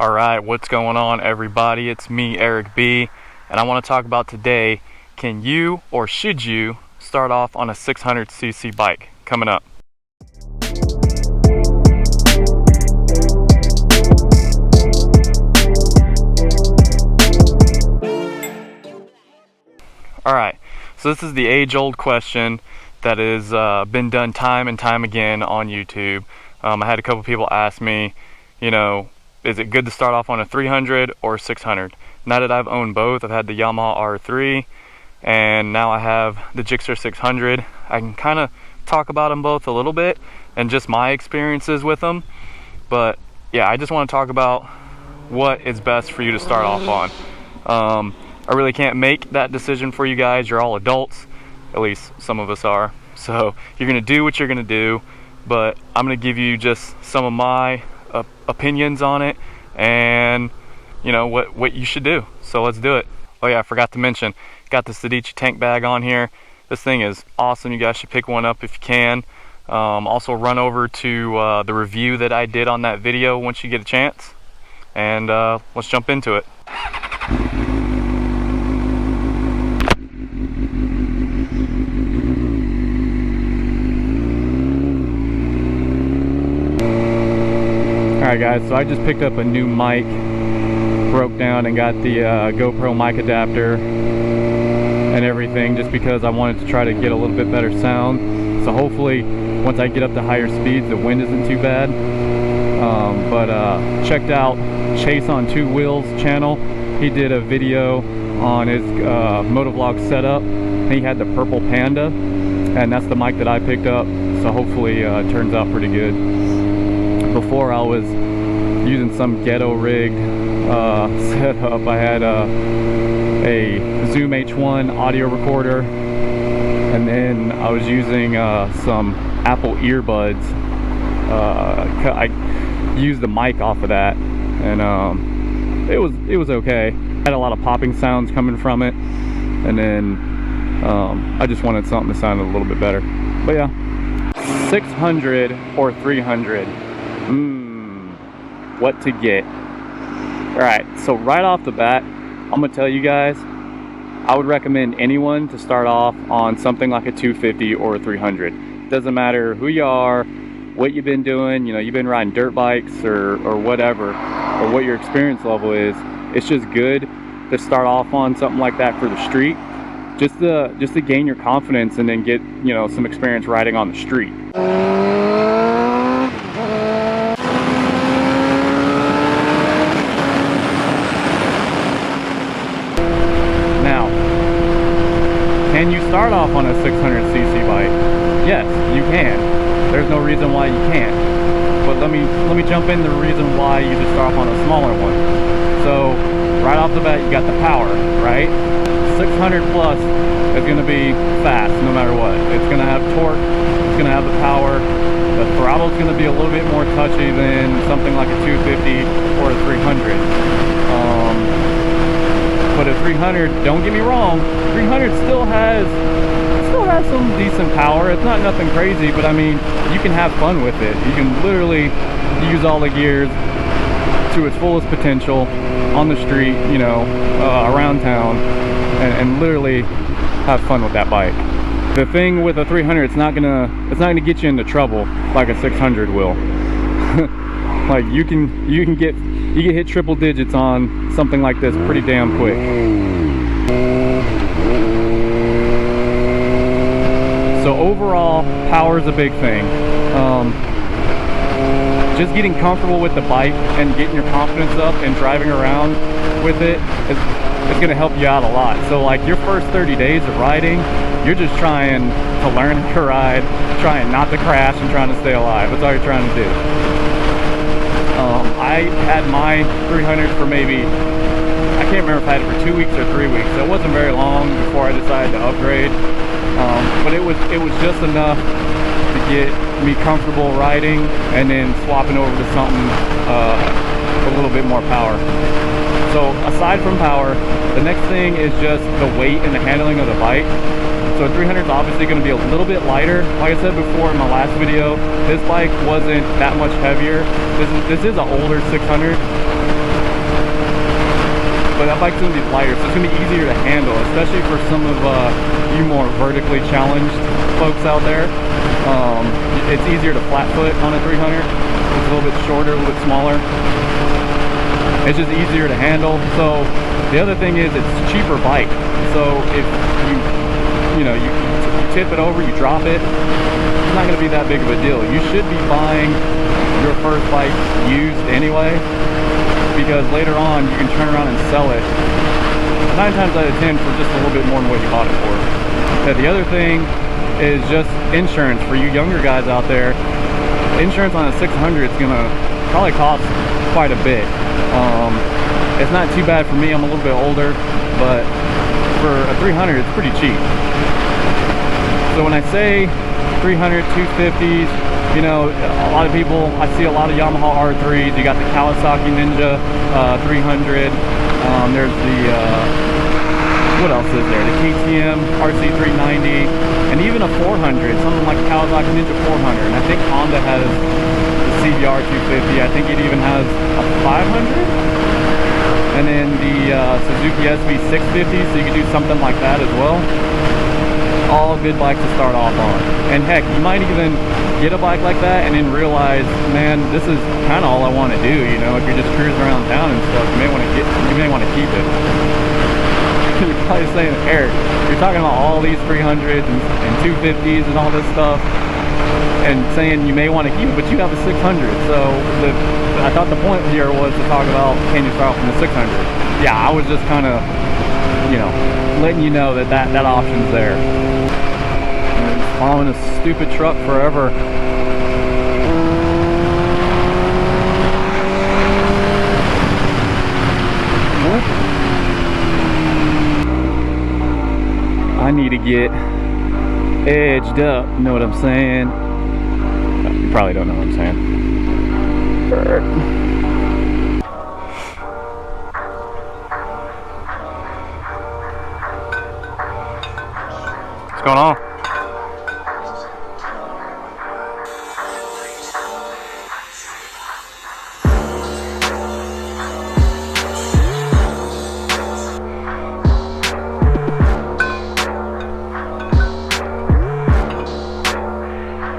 Alright, what's going on everybody? It's me, Eric B, and I want to talk about today, can you or should you start off on a 600cc bike? Coming up. Alright, so this is the age-old question that has been done time and time again on YouTube. I had a couple people ask me, you know, is it good to start off on a 300 or 600? Now that I've owned both, I've had the Yamaha R3 and now I have the Gixxer 600. I can kind of talk about them both a little bit and just my experiences with them. But yeah, I just want to talk about what is best for you to start off on. I really can't make that decision for you guys. You're all adults, at least some of us are. So you're gonna do what you're gonna do, but I'm gonna give you just some of my opinions on it and you know what you should do. So let's do it. Oh yeah, I forgot to mention, got the Sedici tank bag on here. This thing is awesome. You guys should pick one up if you can. Also run over to the review that I did on that video once you get a chance, and let's jump into it. Alright guys, so I just picked up a new mic, broke down and got the GoPro mic adapter and everything just because I wanted to try to get a little bit better sound. So hopefully once I get up to higher speeds the wind isn't too bad. Checked out Chase on Two Wheels channel. He did a video on his Motovlog setup. He had the Purple Panda and that's the mic that I picked up, so hopefully it turns out pretty good. Before I was using some ghetto rigged setup. I had a Zoom H1 audio recorder, and then I was using some Apple earbuds. I used the mic off of that, and it was okay. Had a lot of popping sounds coming from it, and then I just wanted something that sounded a little bit better. But yeah, 600 or 300. What to get. Alright, so right off the bat, I'm gonna tell you guys, I would recommend anyone to start off on something like a 250 or a 300. Doesn't matter who you are, what you've been doing, you know, you've been riding dirt bikes or whatever, or what your experience level is. It's just good to start off on something like that for the street, just to gain your confidence and then get, you know, some experience riding on the street. Can you start off on a 600cc bike? Yes, you can. There's no reason why you can't. But let me jump in the reason why you just start off on a smaller one. So right off the bat, you got the power, right? 600 plus is going to be fast no matter what. It's going to have torque. It's going to have the power. The throttle is going to be a little bit more touchy than something like a 250 or a 300. But a 300, don't get me wrong, 300 still has some decent power. It's not nothing crazy, but I mean, you can have fun with it. You can literally use all the gears to its fullest potential on the street, you know, around town, and literally have fun with that bike. The thing with a 300, it's not gonna get you into trouble like a 600 will. Like you can get hit triple digits on something like this pretty damn quick. So overall, power is a big thing. Just getting comfortable with the bike and getting your confidence up and driving around with it is going to help you out a lot. So like your first 30 days of riding, you're just trying to learn to ride, trying not to crash and trying to stay alive. That's all you're trying to do. I had my 300 for maybe, I can't remember if I had it for 2 weeks or 3 weeks. So it wasn't very long before I decided to upgrade. But it was just enough to get me comfortable riding and then swapping over to something a little bit more power. So aside from power, the next thing is just the weight and the handling of the bike. So a 300 is obviously going to be a little bit lighter. Like I said before in my last video, this bike wasn't that much heavier. This is an older 600. but that bike's gonna be lighter, so it's gonna be easier to handle, especially for some of you more vertically challenged folks out there. It's easier to flat foot on a 300. It's a little bit shorter, a little bit smaller. It's just easier to handle. So the other thing is it's a cheaper bike. So if you tip it over, you drop it, it's not going to be that big of a deal. You should be buying your first bike used anyway, because later on you can turn around and sell it 9 times out of 10 for just a little bit more than what you bought it for. The other thing is just insurance for you younger guys out there. Insurance on a 600 is going to probably cost quite a bit. It's not too bad for me, I'm a little bit older, but for a 300 it's pretty cheap. So when I say 300, 250s, you know, a lot of people, I see a lot of Yamaha R3s. You got the Kawasaki Ninja 300. There's the, what else is there? The KTM RC390, and even a 400, something like Kawasaki Ninja 400. And I think Honda has the CBR 250. I think it even has a 500. And then the Suzuki SV 650, so you can do something like that as well. All good bikes to start off on. And heck, you might even get a bike like that and then realize, man, this is kind of all I want to do. You know, if you're just cruising around town and stuff, you may want to keep it. You're probably saying, Eric, you're talking about all these 300s and 250s and all this stuff, and saying you may want to keep it, but you have a 600. So I thought the point here was to talk about, can you start off from the 600? Yeah, I was just kind of, you know, letting you know that option's there. Following a stupid truck forever. I need to get edged up, you know what I'm saying? You probably don't know what I'm saying. What's going on?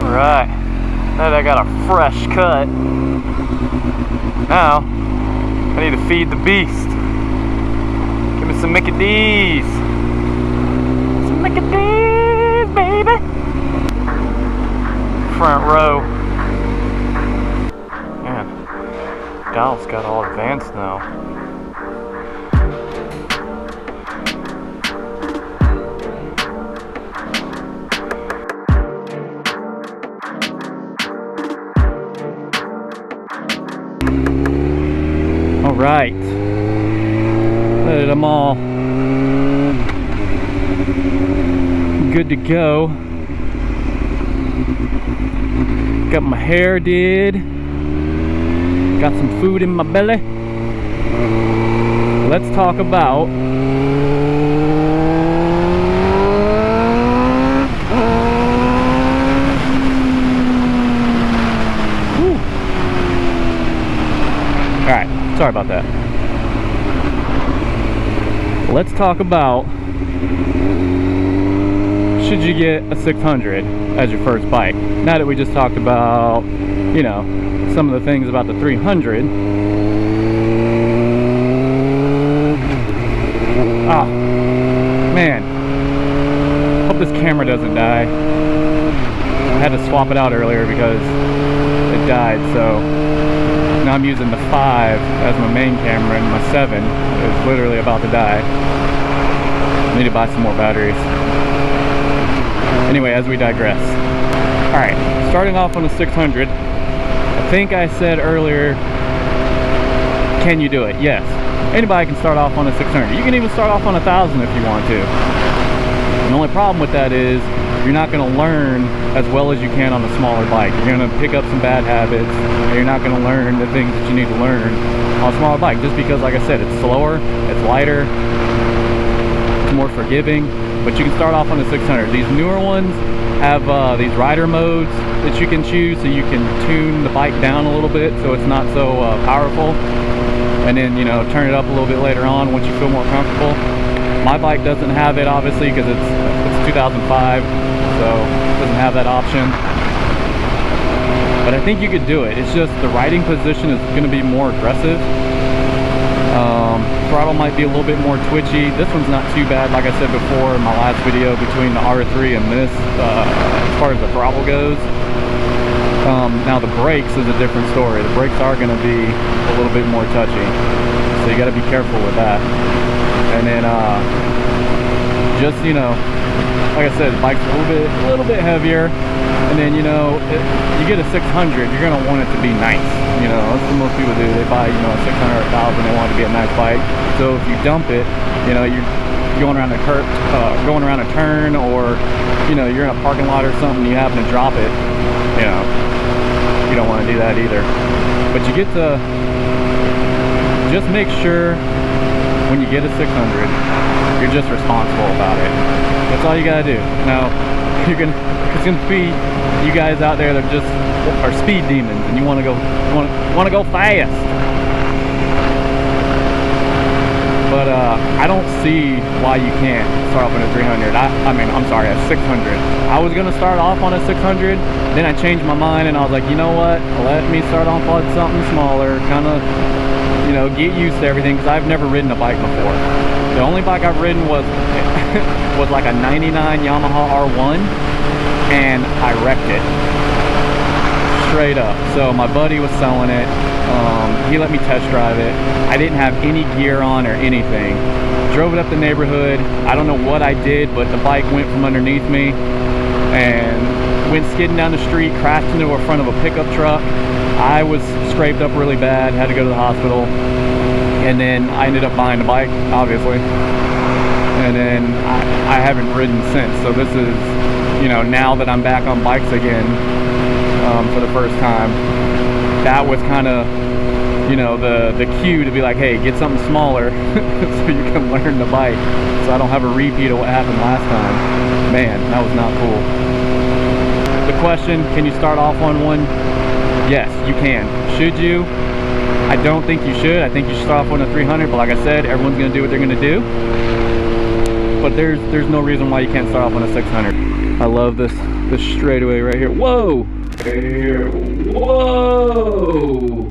Alright, now that I got a fresh cut, now I need to feed the beast. Give me some Mickey D's. Some Mickey D's, baby. Front row. Man, dial's got all advanced now. Right, let them all good to go. Got my hair did, got some food in my belly. Let's talk about sorry about that. Let's talk about, should you get a 600 as your first bike? Now that we just talked about, you know, some of the things about the 300. Ah, man. Hope this camera doesn't die. I had to swap it out earlier because it died, so now I'm using the 5 as my main camera, and my 7 is literally about to die. I need to buy some more batteries. Anyway, as we digress. Alright, starting off on a 600. I think I said earlier, can you do it? Yes. Anybody can start off on a 600. You can even start off on 1,000 if you want to. The only problem with that is you're not going to learn as well as you can on a smaller bike. You're going to pick up some bad habits, and you're not going to learn the things that you need to learn on a smaller bike, just because, like I said, it's slower, it's lighter, it's more forgiving. But you can start off on a 600. These newer ones have these rider modes that you can choose, so you can tune the bike down a little bit so it's not so powerful. and then, you know, turn it up a little bit later on once you feel more comfortable. My bike doesn't have it, obviously, because it's 2005, so it doesn't have that option. But I think you could do it. It's just the riding position is going to be more aggressive. Throttle might be a little bit more twitchy. This one's not too bad, like I said before in my last video, between the R3 and this, as far as the throttle goes. Now the brakes is a different story. The brakes are going to be a little bit more touchy, so you got to be careful with that. And then just, you know, like I said, the bike's a little bit heavier. And then, you know, you get a 600, you're going to want it to be nice. You know, that's what most people do. They buy, you know, a 600 or 1,000, they want it to be a nice bike. So if you dump it, you know, you're going around a going around a turn, or, you know, you're in a parking lot or something, you happen to drop it, you know, you don't want to do that either. But you get to just make sure when you get a 600, you're just responsible about it. That's all you gotta do. Now, it's gonna be you guys out there that just are speed demons, and you want to go fast. But I don't see why you can't start off on a 300. I mean, I'm sorry, a 600. I was gonna start off on a 600, then I changed my mind, and I was like, you know what? Let me start off on something smaller, kind of, you know, get used to everything, because I've never ridden a bike before. The only bike I've ridden was like a 99 Yamaha R1, and I wrecked it straight up. So my buddy was selling it. He let me test drive it. I didn't have any gear on or anything. Drove it up the neighborhood. I don't know what I did, but the bike went from underneath me and went skidding down the street, crashed into the front of a pickup truck. I was scraped up really bad, had to go to the hospital, and then I ended up buying the bike, obviously, and then I haven't ridden since. So this is, you know, now that I'm back on bikes again for the first time, that was kind of, you know, the cue to be like, hey, get something smaller so you can learn the bike, so I don't have a repeat of what happened last time. Man, that was not cool. The question, can you start off on one? Yes, you can. Should you? I don't think you should. I think you should start off on a 300, but like I said, everyone's going to do what they're going to do. But there's no reason why you can't start off on a 600. I love this straightaway right here. Whoa! Whoa!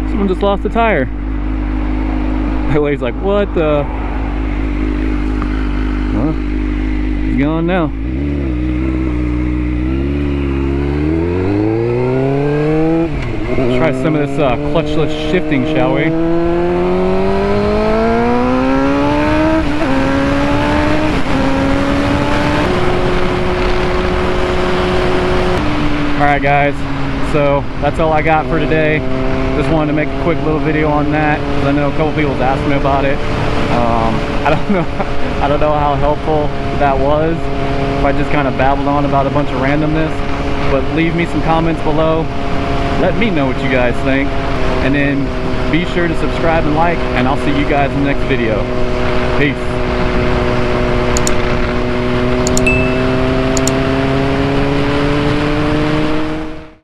Someone just lost a tire. My leg's like, what the? Well, he's gone now. Let's try some of this clutchless shifting, shall we? Alright guys, so that's all I got for today. Just wanted to make a quick little video on that, because I know a couple people asked me about it. I don't know how helpful that was, if I just kind of babbled on about a bunch of randomness. But leave me some comments below. Let me know what you guys think, and then be sure to subscribe and like, and I'll see you guys in the next video. Peace.